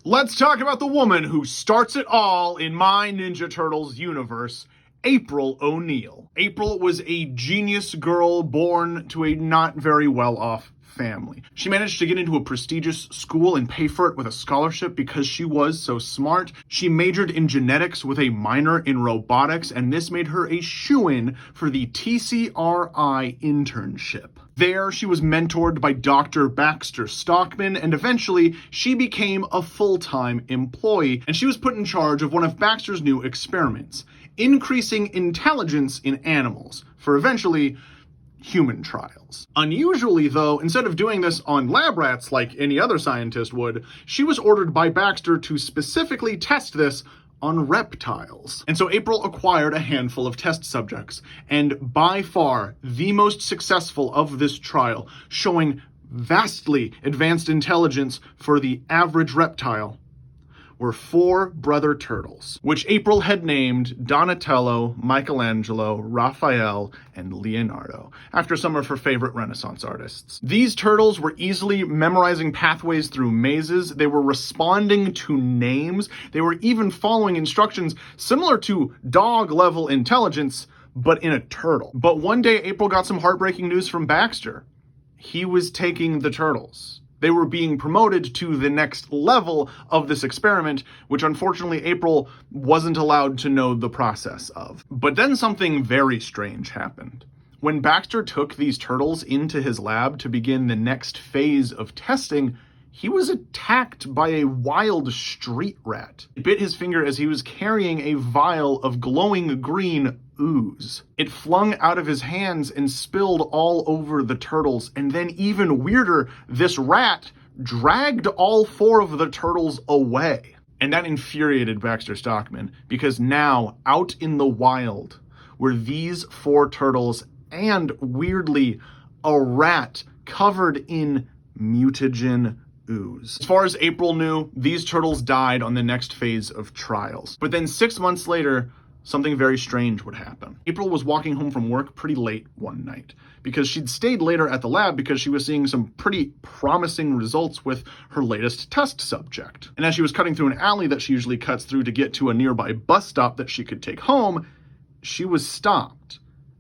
Let's talk about the woman who starts it all in my Ninja Turtles universe, April O'Neil. April was a genius girl born to a not very well-off family. She managed to get into a prestigious school and pay for it with a scholarship because she was so smart. She majored in genetics with a minor in robotics, and this made her a shoo-in for the TCRI internship. There, she was mentored by Dr. Baxter Stockman, and eventually, she became a full-time employee, and she was put in charge of one of Baxter's new experiments, increasing intelligence in animals, for eventually human trials. Unusually, though, instead of doing this on lab rats like any other scientist would, she was ordered by Baxter to specifically test this on reptiles. And so April acquired a handful of test subjects, and by far the most successful of this trial, showing vastly advanced intelligence for the average reptile, were 4 brother turtles, which April had named Donatello, Michelangelo, Raphael, and Leonardo, after some of her favorite Renaissance artists. These turtles were easily memorizing pathways through mazes, they were responding to names, they were even following instructions similar to dog-level intelligence, but in a turtle. But one day, April got some heartbreaking news from Baxter. He was taking the turtles. They were being promoted to the next level of this experiment, which unfortunately April wasn't allowed to know the process of. But then something very strange happened. When Baxter took these turtles into his lab to begin the next phase of testing, he was attacked by a wild street rat. It bit his finger as he was carrying a vial of glowing green ooze. It flung out of his hands and spilled all over the turtles, and then even weirder, this rat dragged all 4 of the turtles away. And that infuriated Baxter Stockman, because now, out in the wild, were these 4 turtles and, weirdly, a rat covered in mutagen ooze. As far as April knew, these turtles died on the next phase of trials. But then 6 months later, something very strange would happen. April was walking home from work pretty late one night because she'd stayed later at the lab because she was seeing some pretty promising results with her latest test subject. And as she was cutting through an alley that she usually cuts through to get to a nearby bus stop that she could take home, she was stopped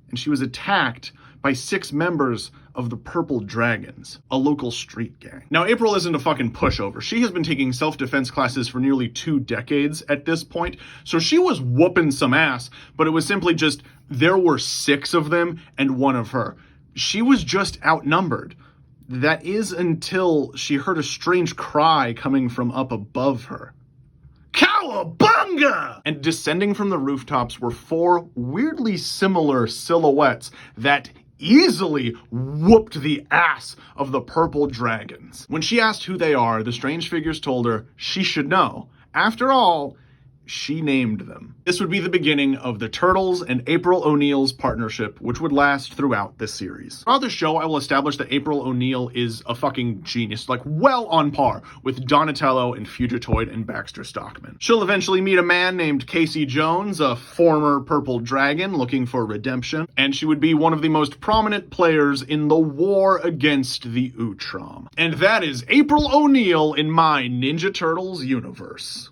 and she was attacked by 6 members of the Purple Dragons, a local street gang. Now, April isn't a fucking pushover. She has been taking self-defense classes for nearly 2 decades at this point, so she was whooping some ass, but it was simply just, there were 6 of them and 1 of her. She was just outnumbered. That is until she heard a strange cry coming from up above her. Cowabunga! And descending from the rooftops were 4 weirdly similar silhouettes that easily whooped the ass of the Purple Dragons. When she asked who they are, the strange figures told her she should know. After all, she named them. This would be the beginning of the Turtles and April O'Neil's partnership, which would last throughout this series. Throughout the show, I will establish that April O'Neil is a fucking genius, like well on par with Donatello and Fugitoid and Baxter Stockman. She'll eventually meet a man named Casey Jones, a former Purple Dragon looking for redemption, and she would be one of the most prominent players in the war against the Utrom. And that is April O'Neil in my Ninja Turtles universe.